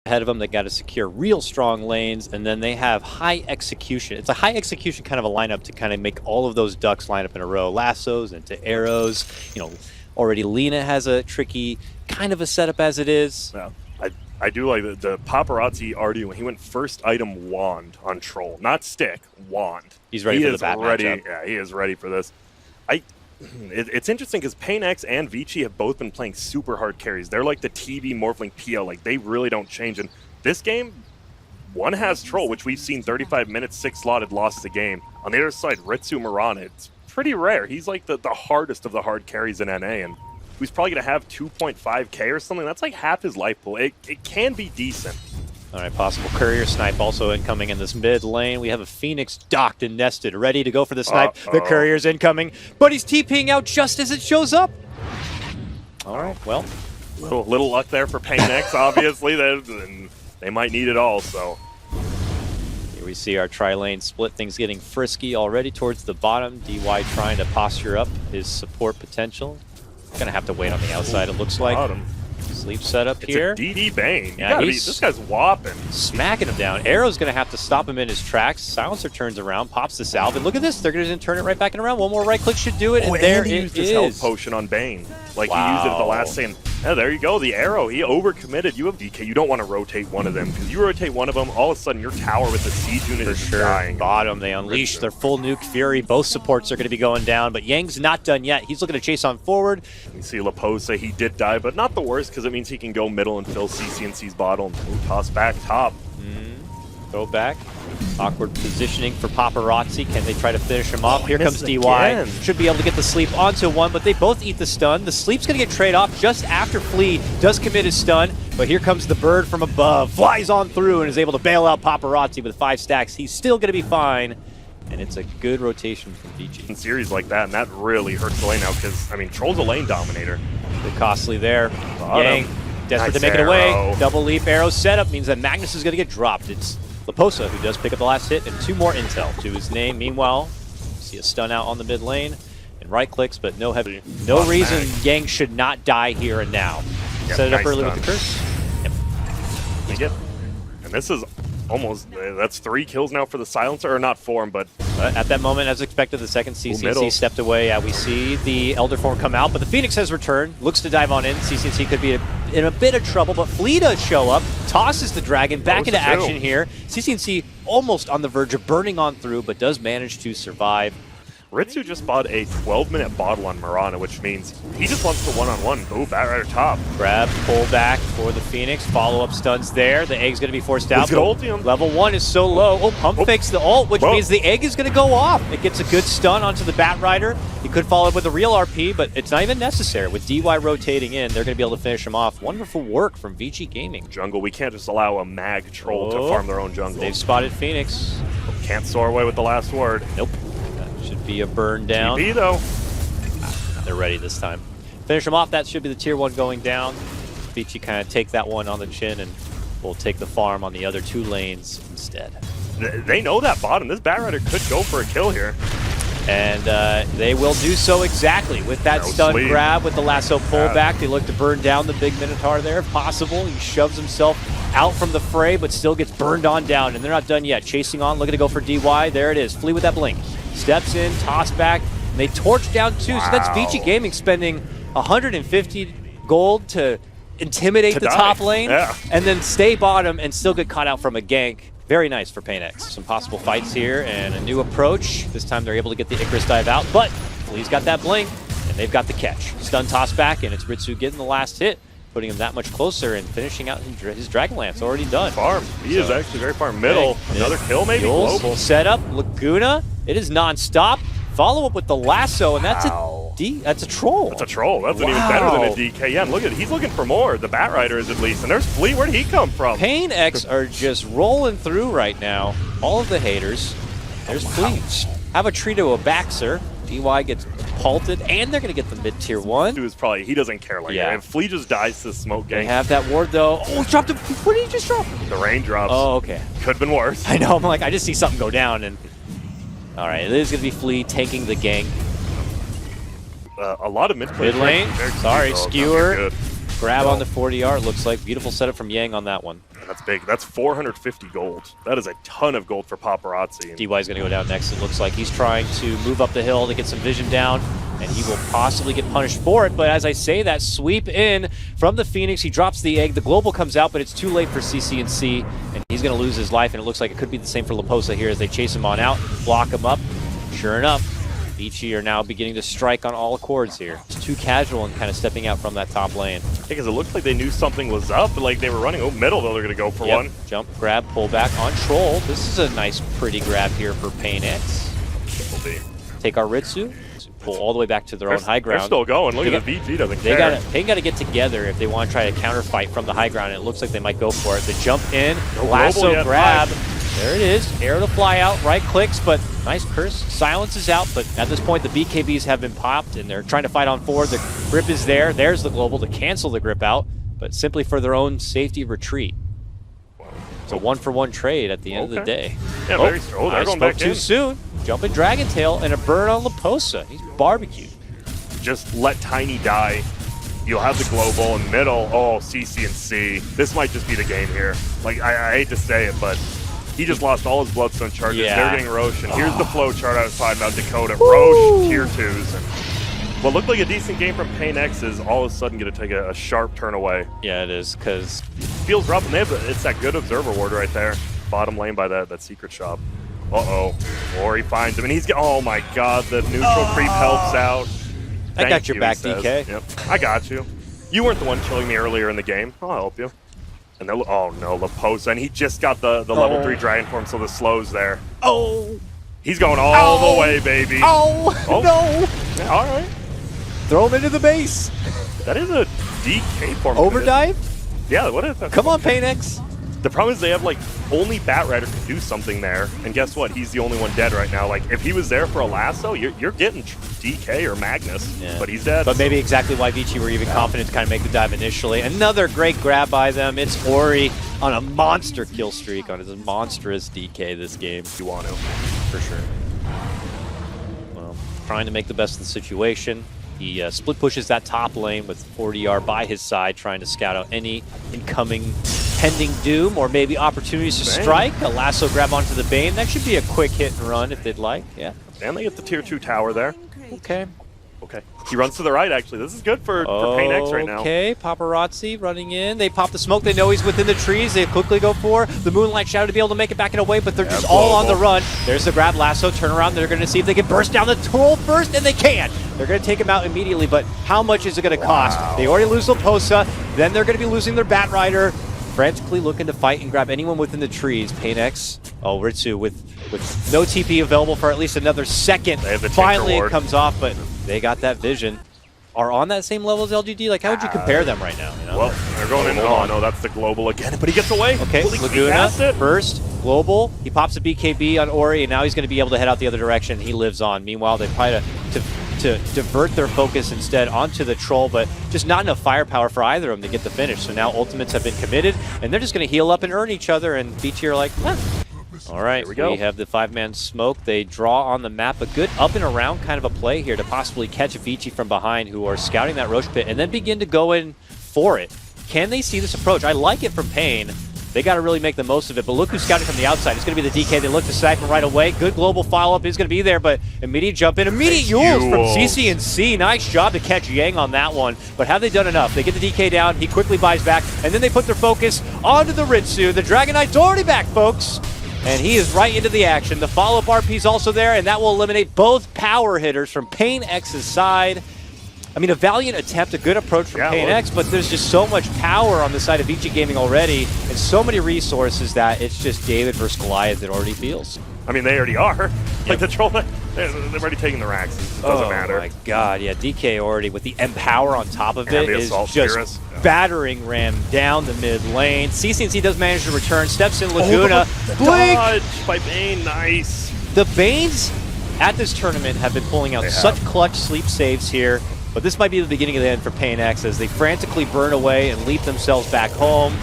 ahead of them. They got to secure real strong lanes, and then they have high execution. It's a high execution kind of a lineup to kind of make all of those ducks line up in a row. Lassos into arrows. You know, already Lena has a tricky kind of a setup as it is. Yeah. I do like the paparazzi already when he went first item wand on troll, not stick, wand. He's ready for the bat matchup. Yeah, he is ready for this. It's interesting because paiN and Vici have both been playing super hard carries. They're like the TV Morphling PL, like they really don't change. And this game, one has troll, which we've seen 35 minutes, 6 slotted, lost the game. On the other side, Ritsu Mirana, it's pretty rare. He's like the hardest of the hard carries in NA, and he's probably going to have 2.5k or something. That's like half his life pool. It can be decent. All right, possible courier snipe also incoming in this mid lane. We have a Phoenix docked and nested, ready to go for the snipe. The courier's incoming, but he's TPing out just as it shows up. All right, well. Little luck there for paiN, obviously. They might need it all, so. Here we see our tri-lane split, things getting frisky already towards the bottom. DY trying to posture up his support potential. Gonna have to wait on the outside, it looks like. Bottom. Sleep setup here. It's a DD Bane. Yeah, this guy's whopping. Smacking him down. Arrow's going to have to stop him in his tracks. Silencer turns around, pops the salve, and look at this. They're going to turn it right back and around. One more right click should do it, and there he used his health potion on Bane. Like he used it at the last scene. Yeah, there you go. The arrow. He overcommitted. You have DK. You don't want to rotate one of them because you rotate one of them, all of a sudden your tower with the siege unit is dying. Bottom, they unleash their full nuke fury. Both supports are going to be going down, but Yang's not done yet. He's looking to chase on forward. You see Lapose, he did die, but not the worst because it means he can go middle and fill CCNC's bottle and toss back top. Throw back. Awkward positioning for Paparazzi. Can they try to finish him off? Here comes DY. Again. Should be able to get the sleep onto one, but they both eat the stun. The sleep's going to get trade off just after Flea does commit his stun, but here comes the bird from above. Flies on through and is able to bail out Paparazzi with 5 stacks. He's still going to be fine, and it's a good rotation from Vici. In series like that, and that really hurts the lane now because, I mean, Troll's a lane dominator. Bit costly there. Yang, desperate to make it away. Double leap arrow setup means that Magnus is going to get dropped. It's Laposa, who does pick up the last hit, and 2 more intel to his name. Meanwhile, see a stun out on the mid lane, and right clicks, but no heavy. No reason Yang should not die here and now. Set it up early with the curse. Yep. And this is almost, that's 3 kills now for the silencer, or not 4, but at that moment, as expected, the second CCNC stepped away. Yeah, we see the Elder Form come out, but the Phoenix has returned, looks to dive on in. CCNC could be in a bit of trouble, but Flea does show up, tosses the dragon back into action here. CCNC almost on the verge of burning on through, but does manage to survive. Ritsu just bought a 12-minute bottle on Mirana, which means he just wants the one-on-one. Ooh, Batrider top. Grab, pull back for the Phoenix. Follow-up stuns there. The egg's going to be forced out. Level 1 is so low. Oh, pump fakes the ult, which means the egg is going to go off. It gets a good stun onto the Batrider. He could follow up with a real RP, but it's not even necessary. With DY rotating in, they're going to be able to finish him off. Wonderful work from Vici Gaming. Jungle, we can't just allow a mag troll to farm their own jungle. They've spotted Phoenix. Can't soar away with the last word. Nope. Should be a burn down. TP though. They're ready this time. Finish them off. That should be the tier 1 going down. Vici kind of take that one on the chin, and we'll take the farm on the other 2 lanes instead. They know that bottom. This Batrider could go for a kill here. And they will do so exactly with that stun grab, with the lasso pullback. They look to burn down the big Minotaur there if possible. He shoves himself out from the fray, but still gets burned on down, and they're not done yet. Chasing on, looking to go for DY. There it is. Flea with that blink. Steps in, toss back, and they torch down 2. So that's Vici Gaming spending 150 gold to intimidate the top lane, and then stay bottom and still get caught out from a gank. Very nice for paiN. Some possible fights here and a new approach. This time they're able to get the Icarus dive out, but Flea's got that blink, and they've got the catch. Stun toss back, and it's Ritsu getting the last hit, putting him that much closer and finishing out his Dragonlance already done. Farm. He is actually very far middle. Another kill maybe? Global setup. Laguna. It is non-stop. Follow up with the lasso, and that's that's a troll. That's a troll. That's even better than a DK. Yeah, and look at it. He's looking for more. The Batrider is at least. And there's Flea. Where did he come from? paiN are just rolling through right now. All of the haters. There's Flea. Have a tree to a back, sir. DY gets halted, and they're going to get the mid-tier 1. He doesn't care like that. If Flea just dies to the smoke gang. They have that ward, though. Oh, he dropped him. What did he just drop? The raindrops. Oh, okay. Could have been worse. I know. I'm like, I just see something go down, and all right, it is going to be Flea taking the gank. A lot of mid lane. Sorry, Skewer. grab on the 40R. Looks like beautiful setup from Yang on that one. That's big. That's 450 gold. That is a ton of gold for Paparazzi. DY's going to go down next. It looks like he's trying to move up the hill to get some vision down, and he will possibly get punished for it. But as I say that, sweep in from the Phoenix. He drops the egg. The global comes out, but it's too late for CCNC, and he's going to lose his life. And it looks like it could be the same for Leposa here as they chase him on out, block him up. Sure enough, Vici are now beginning to strike on all accords here. It's too casual and kind of stepping out from that top lane. Because it looked like they knew something was up, but like they were running. Oh, middle, though, they're going to go for one. Jump, grab, pull back on Troll. This is a nice, pretty grab here for paiN. Take our Ritsu, pull all the way back to their own high ground. They're still going. Look at the VG doesn't care. paiN got to get together if they want to try to counterfight from the high ground, and it looks like they might go for it. The jump in, lasso grab. There it is. Arrow to fly out, right clicks, but nice curse. Silence is out, but at this point the BKBs have been popped and they're trying to fight on forward. The grip is there. There's the global to cancel the grip out, but simply for their own safety retreat. It's a one-for-one trade at the end of the day. Yeah, they're going back too soon. Jumping Dragon Tail and a burn on Leposa. He's barbecued. Just let Tiny die. You'll have the global in middle. Oh, CCNC. This might just be the game here. Like, I hate to say it, but he just lost all his Bloodstone charges. Yeah. They're getting Roche, and here's the flow chart outside about Dakota. Roche, tier 2s. And what looked like a decent game from paiN is all of a sudden going to take a sharp turn away. Yeah, it is, because feels rough, and it's that good observer ward right there. Bottom lane by that secret shop. Uh-oh. Or he finds him, and he's oh my god, the neutral creep helps out. I got your back, DK. Yep, I got you. You weren't the one killing me earlier in the game. I'll help you. And oh no, Leposa, and he just got the level 3 dragon form, so the slow's there. Oh! He's going all the way, baby. Oh, no! Yeah, all right. Throw him into the base. That is a DK form. Overdive? Yeah, what is that? Come on, paiN. The problem is they have, like, only Batrider can do something there, and guess what? He's the only one dead right now. Like, if he was there for a lasso, you're getting DK or Magnus, but he's dead. But maybe exactly why Vici were even confident to kind of make the dive initially. Another great grab by them. It's Ori on a monster kill streak on his monstrous DK this game. You want to. For sure. Well, trying to make the best of the situation. He split pushes that top lane with 40R by his side, trying to scout out any incoming pending doom or maybe opportunities to strike. A lasso grab onto the Bane. That should be a quick hit and run if they'd like. Yeah. And they get the tier 2 tower there. Okay. Okay. He runs to the right, actually. This is good for paiN right now. Okay, Paparazzi running in. They pop the smoke. They know he's within the trees. They quickly go for the Moonlight Shadow to be able to make it back and away, but they're just all on the run. There's the grab, lasso, turn around. They're going to see if they can burst down the troll first, and they can. They're going to take him out immediately, but how much is it going to cost? They already lose Leposa. Then they're going to be losing their Batrider. Frantically looking to fight and grab anyone within the trees. paiN. Oh, Ritsu with no TP available for at least another second. Finally it comes off, but they got that vision. Are on that same level as LGD? Like, how would you compare them right now? You know? Well, they're going in. Oh, no, that's the global again. But he gets away. Okay, Laguna first. Global. He pops a BKB on Ori, and now he's going to be able to head out the other direction. He lives on. Meanwhile, they try to divert their focus instead onto the troll, but just not enough firepower for either of them to get the finish. So now ultimates have been committed, and they're just going to heal up and earn each other, and Vici are like, huh. All right, we have the 5-man smoke. They draw on the map. A good up and around kind of a play here to possibly catch Vici from behind, who are scouting that Roche pit, and then begin to go in for it. Can they see this approach? I like it from paiN. They got to really make the most of it, but look who's scouting from the outside. It's going to be the DK. They look to snipe him right away. Good global follow-up is going to be there, but immediate jump in. Immediate Yules from CCNC. Nice job to catch Yang on that one, but have they done enough? They get the DK down. He quickly buys back, and then they put their focus onto the Ritsu. The Dragon Knight's already back, folks, and he is right into the action. The follow-up RP is also there, and that will eliminate both power hitters from paiN's side. I mean, a valiant attempt, a good approach from paiN, but there's just so much power on the side of Vici Gaming already, and so many resources that it's just David versus Goliath, it already feels. I mean, they already are. Like the troll, they've already taken the racks. It doesn't matter. Oh my god, yeah, DK already with the Empower on top of it is just battering Ram down the mid lane. CCNC does manage to return, steps in Laguna. Dodge by Bane, nice. The Banes at this tournament have been pulling out such clutch sleep saves here. But this might be the beginning of the end for paiN as they frantically burn away and leap themselves back home.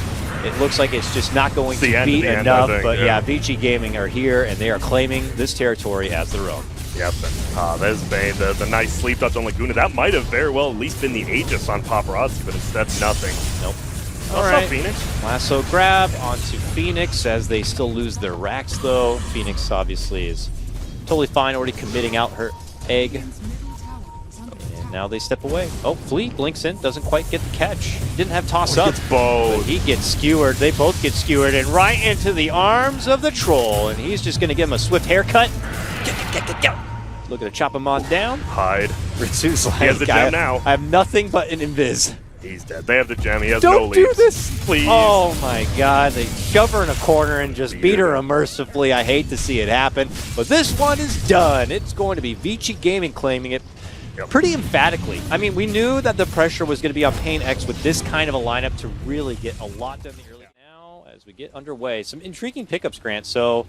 It looks like it's just not going to be enough, but yeah, Vici Gaming are here, and they are claiming this territory as their own. Yep, and there's baiN, the nice sleep touch on Laguna. That might have very well at least been the Aegis on Paparazzi, but instead nothing. Nope. All right, Phoenix. Lasso grab onto Phoenix as they still lose their racks, though. Phoenix obviously is totally fine, already committing out her egg. And now they step away. Oh, Flea blinks in, doesn't quite get the catch. Didn't have toss up. But he gets skewered. They both get skewered and right into the arms of the troll. And he's just going to give him a swift haircut. Get. Looking to chop him on down. Hide. Ritsu's like, he has the gem now. I have nothing but an invis. He's dead. They have the gem. He has no leads. Don't do this! Please. Oh my god, they shove her in a corner and just beat her unmercifully. I hate to see it happen, but this one is done. It's going to be Vici Gaming claiming it pretty emphatically. I mean, we knew that the pressure was going to be on paiN with this kind of a lineup to really get a lot done in the early. Now, as we get underway, some intriguing pickups, Grant. So,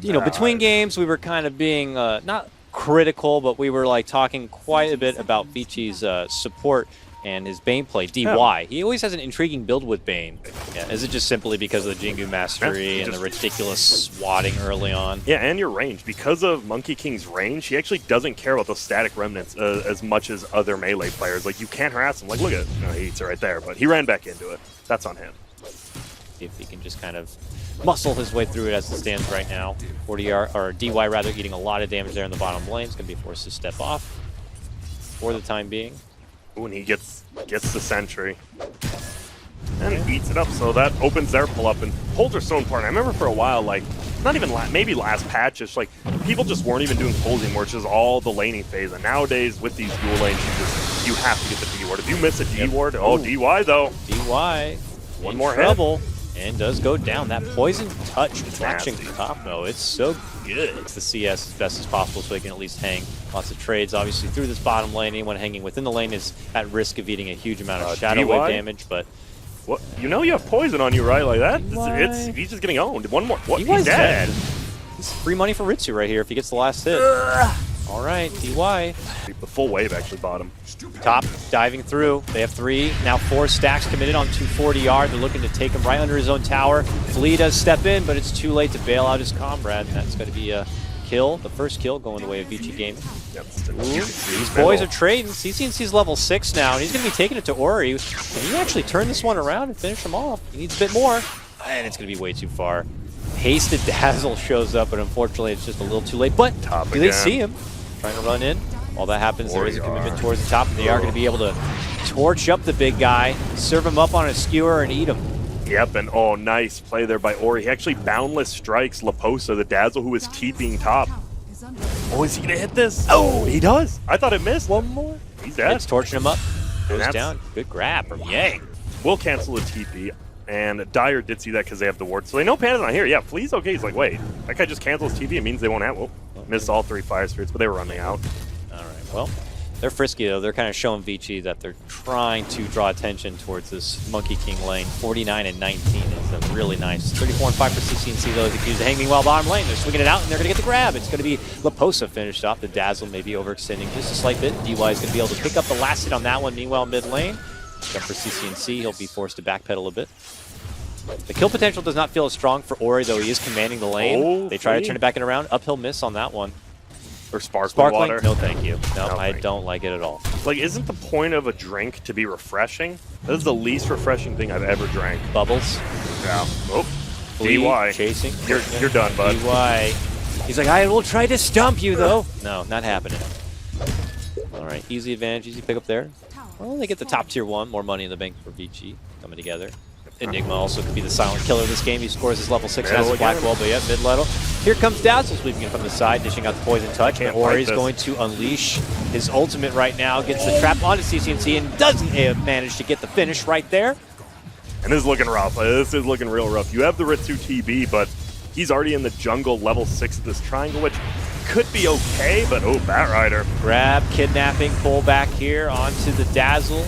you know, between games, we were kind of being not critical, but we were like talking quite a bit about Vici's support and his baiN play, DY. He always has an intriguing build with baiN. Yeah, is it just simply because of the Jingu mastery and the ridiculous swatting early on? Yeah, and your range. Because of Monkey King's range, he actually doesn't care about those static remnants as much as other melee players. Like, you can't harass him. Like, look at it. No, he eats it right there, but he ran back into it. That's on him. See if he can just kind of muscle his way through it as it stands right now. 40R, or DY rather, eating a lot of damage there in the bottom lane. It's going to be forced to step off for the time being. When he gets the sentry and eats it up, so that opens their pull up and holds their stone part. I remember for a while, like, not even maybe last patch, it's like people just weren't even doing pulls anymore, which is all the laning phase. And nowadays with these dual lanes, you have to get the D ward. If you miss a D ward, oh, DY though. DY, one more trouble. And does go down. That poison touch catching top, though. It's so good. It's the CS as best as possible so he can at least hang lots of trades. Obviously, through this bottom lane, anyone hanging within the lane is at risk of eating a huge amount of shadow wave damage. But what? You know you have poison on you, right? Like that? He's just getting owned. One more. What? He's dead. It's free money for Ritsu right here if he gets the last hit. All right, DY. The full wave actually bought him. Top diving through. They have 3, now 4 stacks committed on 240R. They're looking to take him right under his own tower. Flea does step in, but it's too late to bail out his comrade. And that's going to be a kill. The first kill going the way of Vici Gaming. Yep. These boys are trading. CCNC's level 6 now, and he's going to be taking it to Ori. Can he actually turn this one around and finish him off? He needs a bit more, and it's going to be way too far. Hasted Dazzle shows up, but unfortunately it's just a little too late. But do they see him? Trying to run in. While that happens, there is a commitment towards the top. They are going to be able to torch up the big guy, serve him up on a skewer, and eat him. Yep, and oh, nice play there by Ori. He actually boundless strikes Laposa, the Dazzle, who is TPing top. Oh, is he going to hit this? Oh, he does. I thought it missed. One more. He's dead. It's torching him up. Goes down. Good grab from Yang. We'll cancel the TP. And Dire did see that because they have the ward. So they know Panda's not here. Yeah, Flea's okay. He's like, wait, that guy just cancels TP. It means they won't have. Well, missed all 3 fire spirits, but they were running out. All right, well, they're frisky, though. They're kind of showing Vici that they're trying to draw attention towards this Monkey King lane. 49 and 19 is a really nice. 34 and 5 for CCNC, though. He's accused of hanging while bottom lane. They're swinging it out, and they're going to get the grab. It's going to be Laposa finished off. The Dazzle maybe overextending just a slight bit. DY is going to be able to pick up the last hit on that one. Meanwhile, mid lane, jump for CCNC. He'll be forced to backpedal a bit. The kill potential does not feel as strong for Ori, though he is commanding the lane. Oh, they try to turn it back and around. Uphill miss on that one. Or sparkling water. No, thank you. No, I don't like it at all. Like, isn't the point of a drink to be refreshing? That is the least refreshing thing I've ever drank. Bubbles. Yeah. Oh, DY. Chasing. You're done, bud. DY. He's like, I will try to stump you, though. No, not happening. All right, easy advantage, easy pick up there. Well, they get the top tier 1. More money in the bank for Vici coming together. Enigma also could be the silent killer of this game. He scores his level 6 as a Blackwell, but yeah, mid-level. Here comes Dazzle sweeping in from the side, dishing out the poison touch. And Ori's going to unleash his ultimate right now. Gets the trap onto CCNC and doesn't manage to get the finish right there. And this is looking rough. This is looking real rough. You have the Ritsu TB, but he's already in the jungle level 6 of this triangle, which could be okay, but oh, Batrider. Grab, kidnapping, pull back here onto the Dazzle.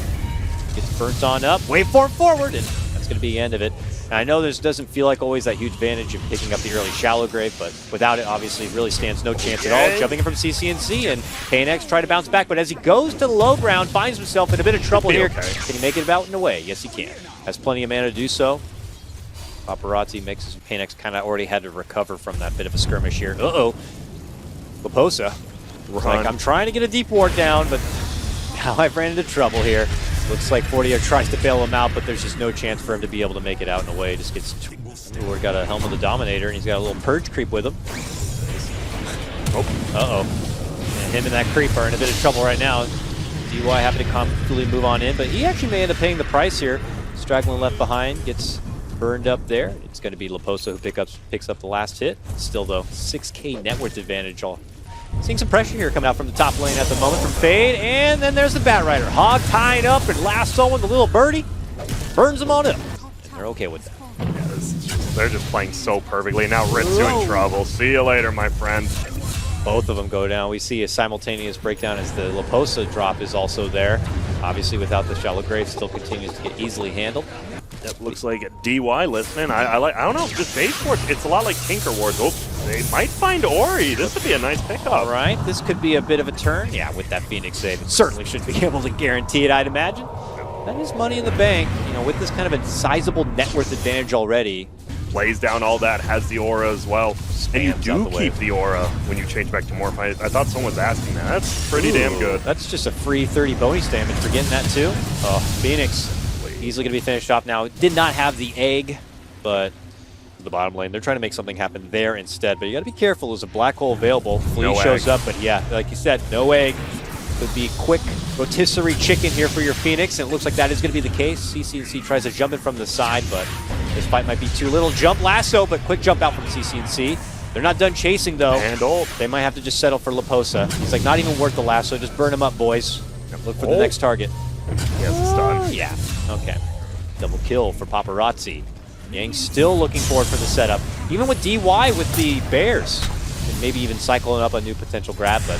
Gets burnt on up, waveform forward, and that's going to be the end of it. And I know this doesn't feel like always that huge advantage of picking up the early shallow grave, but without it, obviously, it really stands no chance at all. Jumping in from CCNC, and paiN try to bounce back, but as he goes to the low ground, finds himself in a bit of trouble here. Can he make it about and away? Yes, he can. Has plenty of mana to do so. Paparazzi mixes, paiN kind of already had to recover from that bit of a skirmish here. Uh-oh. Laposa It's like, I'm trying to get a deep ward down, but now I've ran into trouble here. Looks like 40 tries to bail him out, but there's just no chance for him to be able to make it out in a way. Just gets Foward got a Helm of the Dominator, and he's got a little purge creep with him. Uh-oh. And him and that creep are in a bit of trouble right now. DY happy to completely move on in, but he actually may end up paying the price here. Straggling left behind, gets burned up there. It's going to be Leposa who picks up the last hit. Still, though, 6K net worth advantage. Seeing some pressure here coming out from the top lane at the moment from paiN, and then there's the Batrider. Hog tying up and lassoing the little birdie. Burns them on up. And they're okay with that. Yeah, they're just playing so perfectly. Now Ritsu in trouble. See you later, my friend. Both of them go down. We see a simultaneous breakdown as the Leposa drop is also there. Obviously, without the Shallow Grave, still continues to get easily handled. It looks like DY listening. I don't know, just base sports. It's a lot like Tinker Wars. Oh, they might find Ori. This would be a nice pickup. Right, this could be a bit of a turn. Yeah, with that Phoenix save, it certainly should be able to guarantee it, I'd imagine. That is money in the bank. You know, with this kind of a sizable net worth advantage already. Lays down all that, has the aura as well. And you do keep the aura when you change back to Morph. I thought someone was asking that. That's pretty damn good. That's just a free 30 bonus damage for getting that too. Oh, Phoenix easily going to be finished off now. Did not have the egg, but the bottom lane, they're trying to make something happen there instead. But you got to be careful. There's a black hole available. Flea shows up, but yeah, like you said, no egg. Could be quick rotisserie chicken here for your Phoenix, and it looks like that is going to be the case. CCNC tries to jump in from the side, but this fight might be too little. Jump lasso, but quick jump out from CCNC. They're not done chasing, though. And ult. They might have to just settle for Leposa. He's like, not even worth the lasso. Just burn him up, boys. Look for the next target. He has a stun. Yeah, okay. Double kill for Paparazzi. Yang still looking forward for the setup. Even with DY with the Bears. And maybe even cycling up a new potential grab, but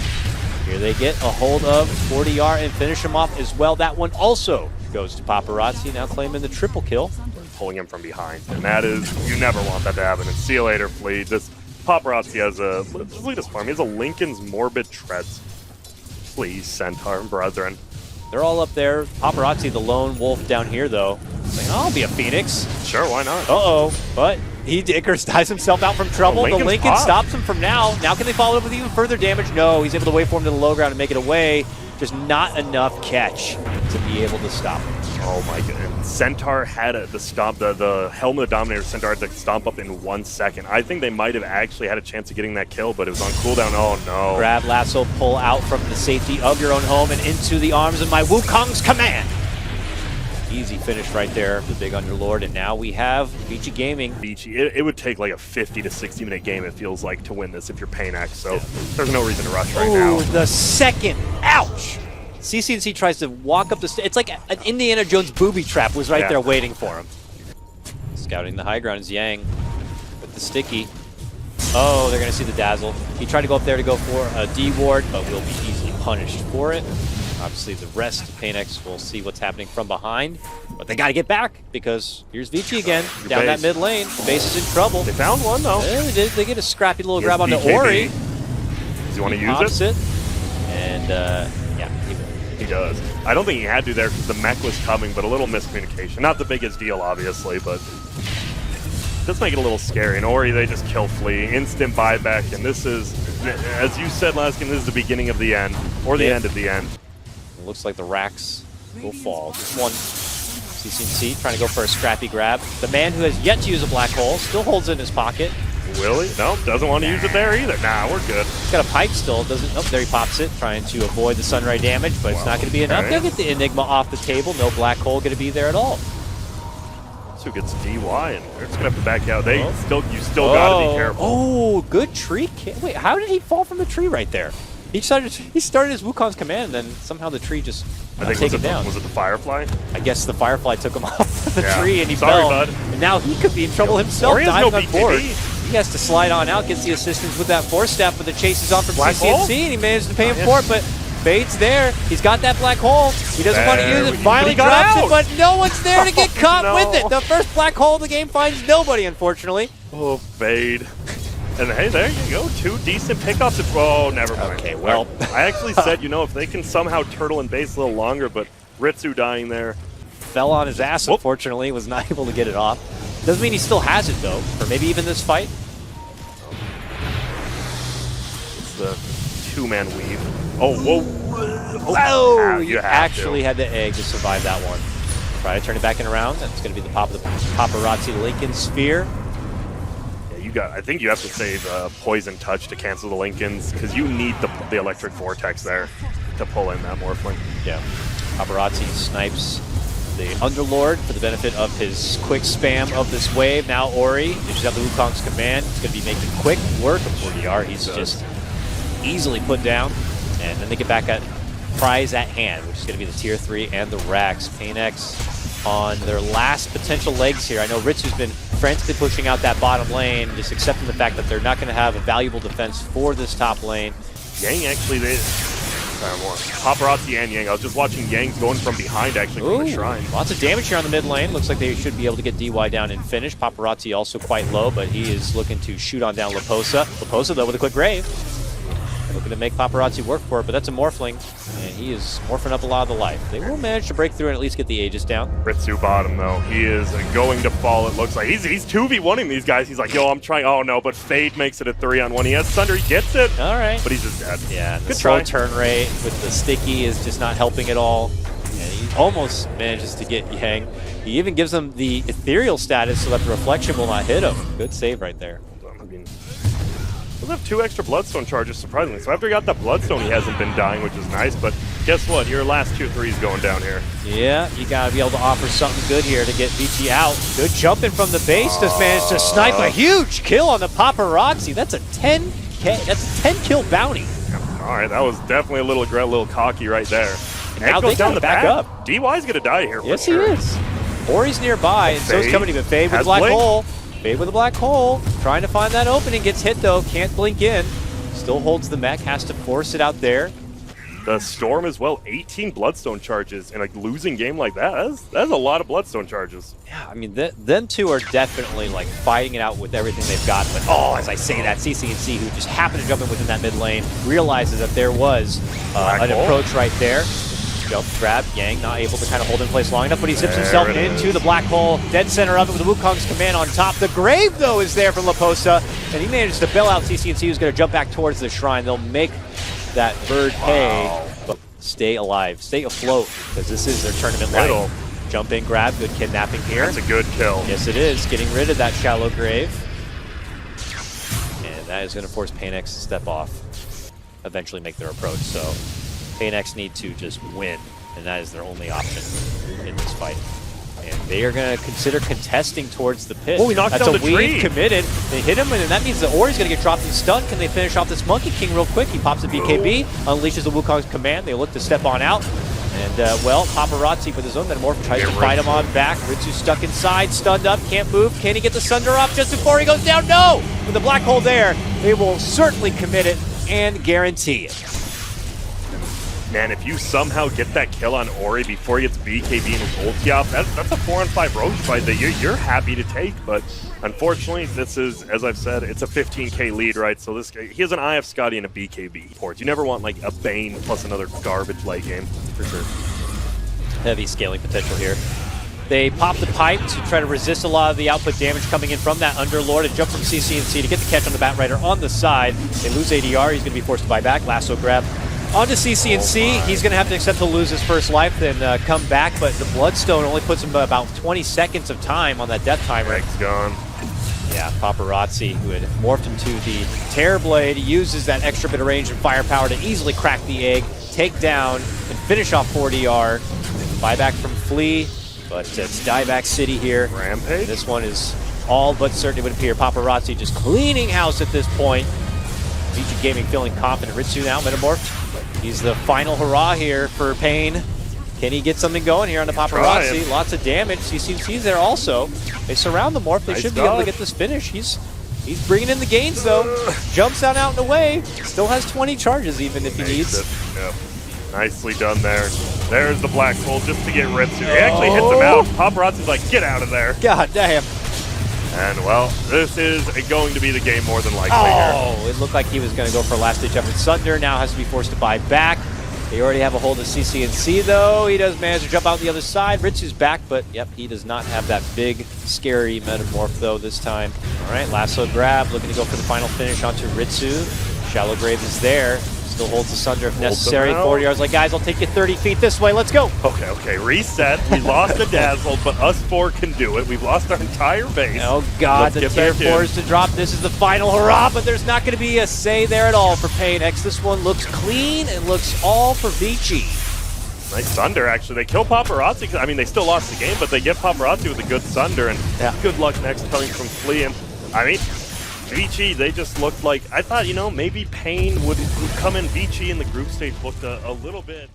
here they get a hold of 40R and finish him off as well. That one also goes to Paparazzi, now claiming the triple kill. Pulling him from behind. And that is, you never want that to happen. And see you later, Flea. This Paparazzi has a, look at this farm. He has a Lincoln's Morbid Treads. Please, Centaur and brethren. They're all up there. Paparazzi, the lone wolf down here, though. Saying, I'll be a Phoenix. Sure, why not? Uh-oh, but he Icarus dies himself out from trouble. The Lincoln stops him from now. Now can they follow up with even further damage? No, he's able to wait for him to the low ground and make it away. Just not enough catch to be able to stop him. Oh my goodness. Centaur had the Helm of the Dominator Centaur had to stomp up in 1 second. I think they might have actually had a chance of getting that kill, but it was on cooldown. Oh no. Grab, lasso, pull out from the safety of your own home and into the arms of my Wukong's command. Easy finish right there, the big Underlord, and now we have Vici Gaming. Vici, it would take like a 50 to 60 minute game, it feels like, to win this if you're paiN, so there's no reason to rush right now. Oh, the second, ouch! CCNC tries to walk up the stairs. It's like an Indiana Jones booby trap was right there waiting for him. Scouting the high ground is Yang with the sticky. Oh, they're going to see the dazzle. He tried to go up there to go for a D ward, but will be easily punished for it. Obviously, the rest of paiN will see what's happening from behind, but they got to get back because here's Vici again down that mid lane. The base is in trouble. They found one though. Yeah, they did. They get a scrappy little grab onto Ori. Does he want to use it? And yeah, he does. I don't think he had to there because the mech was coming, but a little miscommunication. Not the biggest deal, obviously, but it does make it a little scary. And Ori, they just kill Flea, instant buyback, and this is, as you said last game, this is the beginning of the end, or the end of the end. It looks like the racks will fall. Just one CCNC trying to go for a scrappy grab. The man who has yet to use a black hole still holds it in his pocket. Will he? No, doesn't want to use it there either. Nah, we're good. He's got a pipe still. Doesn't. Oh, there he pops it, trying to avoid the sunray damage, but it's not going to be enough. They'll get the Enigma off the table. No black hole going to be there at all. So gets DY, and they're just going to have to back out. You still got to be careful. Oh, good tree. Wait, how did he fall from the tree right there? He started his Wukong's command, and then somehow the tree just take it down. Was it the Firefly? I guess the Firefly took him off the tree, and he Sorry, fell. bud. And now he could be in trouble himself. Ori has no on board. BTB. He has to slide on out, gets the assistance with that force staff, but the chase is on from CCNC, and he managed to pay him for it, but Bait's there. He's got that black hole. He doesn't want to use it. Finally drops it, but no one's there to get caught with it. The first black hole of the game finds nobody, unfortunately. Oh, Fade. And hey, there you go. 2 decent pickups. Oh, never mind. Okay, well. I actually said, if they can somehow turtle and base a little longer, but Ritsu dying there. Fell on his ass, unfortunately. Was not able to get it off. Doesn't mean he still has it, though, or maybe even this fight. It's the two-man weave. Oh, whoa. Whoa! You You have actually had the egg to survive that one. Try to turn it back in around. That's going to be the pop of the paparazzi Lincoln Sphere. I think you have to save Poison Touch to cancel the Lincolns, because you need the Electric Vortex there to pull in that Morphling. Yeah. Paparazzi snipes the Underlord for the benefit of his quick spam of this wave. Now Ori dishes out the Wukong's command. He's going to be making quick work of 4DR. He's just easily put down. And then they get back at prize at hand, which is going to be the tier 3 and the Rax. paiNX on their last potential legs here. I know Ritsu's been frantically pushing out that bottom lane, just accepting the fact that they're not going to have a valuable defense for this top lane. Yang actually, Paparazzi and Yang. I was just watching Yang's going from behind actually from the shrine. Lots of damage here on the mid lane. Looks like they should be able to get DY down and finish. Paparazzi also quite low, but he is looking to shoot on down Leposa. Leposa though with a quick grave. Looking to make Paparazzi work for it, but that's a Morphling, and he is morphing up a lot of the life. They will manage to break through and at least get the Aegis down. Ritsu bottom, though. He is going to fall, it looks like. He's 2v1ing these guys. He's like, yo, I'm trying. Oh, no, but Fade makes it a 3-on-1. He has Thunder. He gets it. All right. But he's just dead. Yeah, and the Good slow try. turn rate with the sticky is just not helping at all. And he almost manages to get Yang. He even gives him the ethereal status so that the reflection will not hit him. Good save right there. I mean, doesn't have 2 extra Bloodstone charges, surprisingly. So after he got that Bloodstone, he hasn't been dying, which is nice. But guess what? Your last tier 3 is going down here. Yeah, you gotta be able to offer something good here to get Vici out. Good jumping from the base. Just managed to snipe a huge kill on the Paparazzi. That's a 10K. That's a 10 kill bounty. All right, that was definitely a little cocky right there. And now goes they down gotta the back back. up. DY's gonna die here. Yes, for sure. he is. Ori's nearby, and so's Company, but Fade with Has the black blink. hole. Fade with a black hole. Trying to find that opening. Gets hit, though. Can't blink in. Still holds the mech. Has to force it out there. The Storm as well, 18 Bloodstone charges in a losing game like that. That's a lot of Bloodstone charges. Yeah, I mean, them two are definitely, like, fighting it out with everything they've got. But, oh, as I say that, CCNC, who just happened to jump in within that mid lane, realizes that there was an approach right there. Jump, grab, Yang not able to kind of hold in place long enough, but he zips himself into the black hole, dead center of it with the Wukong's command on top. The grave, though, is there from Leposa, and he manages to bail out CCNC, who's going to jump back towards the shrine. They'll make that bird pay, but stay alive, stay afloat, because this is their tournament life. Jump in, grab, good kidnapping here. That's a good kill. Yes, it is, getting rid of that shallow grave. And that is going to force paiNX to step off, eventually make their approach, so paiNX need to just win, and that is their only option in this fight. And they are going to consider contesting towards the pit. Oh, he knocked down the tree. Weave committed. They hit him, and that means that Ori's going to get dropped and stunned. Can they finish off this Monkey King real quick? He pops a BKB, unleashes the Wukong's command. They look to step on out. And, well, Paparazzi with his own Metamorph tries to fight him on back. Ritsu stuck inside, stunned up, can't move. Can he get the Sunder off just before he goes down? No! With the black hole there, they will certainly commit it and guarantee it. Man, if you somehow get that kill on Ori before he gets BKB and his ulti off, that's a 4-on-5 Roach fight that you're happy to take. But unfortunately, this is, as I've said, it's a 15K lead, right? So this guy, he has an IF Scotty and a BKB port. You never want like a Bane plus another garbage late game, for sure. Heavy scaling potential here. They pop the pipe to try to resist a lot of the output damage coming in from that Underlord and jump from CCNC to get the catch on the Batrider on the side. They lose ADR, he's going to be forced to buy back. Lasso grab. On to CCNC, he's going to have to accept to lose his first life, then come back, but the Bloodstone only puts him about 20 seconds of time on that death timer. Greg's gone. Yeah, Paparazzi, who had morphed into the Terrorblade, uses that extra bit of range and firepower to easily crack the egg, take down, and finish off 4DR. Buyback from Flea, but it's Dieback City here. Rampage? This one is all but certain it would appear. Paparazzi just cleaning house at this point. Vici Gaming feeling confident. Ritsu now metamorphed. He's the final hurrah here for paiN. Can he get something going here on the Paparazzi? Lots of damage. CCNC's there also. They surround the morph. They should be able to get this finish. He's bringing in the gains though. Jumps out and away. Still has 20 charges even if he needs. Yep. Nicely done there. There's the black hole just to get Ritsu. He actually hits him out. Paparazzi's like, get out of there. God damn. And, well, this is going to be the game more than likely here. It looked like he was going to go for a last-ditch effort. Sunder now has to be forced to buy back. They already have a hold of CCNC, though. He does manage to jump out the other side. Ritsu's back, but, yep, he does not have that big, scary Metamorph, though, this time. All right, Lasso grab, looking to go for the final finish onto Ritsu. Shallow Grave is there. Still holds the Sunder if Holds necessary. them out. 40 yards, like, guys, I'll take you 30 feet this way. Let's go. Okay, reset. We lost the Dazzle, but us four can do it. We've lost our entire base. Oh, God, Let's the get tier back in. 4s to drop. This is the final hurrah, but there's not going to be a say there at all for paiN. This one looks clean and looks all for Vici. Nice Sunder, actually. They kill Paparazzi. I mean, they still lost the game, but they get Paparazzi with a good Sunder, and good luck next coming from Flea. And I mean, Vici, they just looked like, I thought, you know, maybe paiN would come in. Vici in the group stage looked a little bit.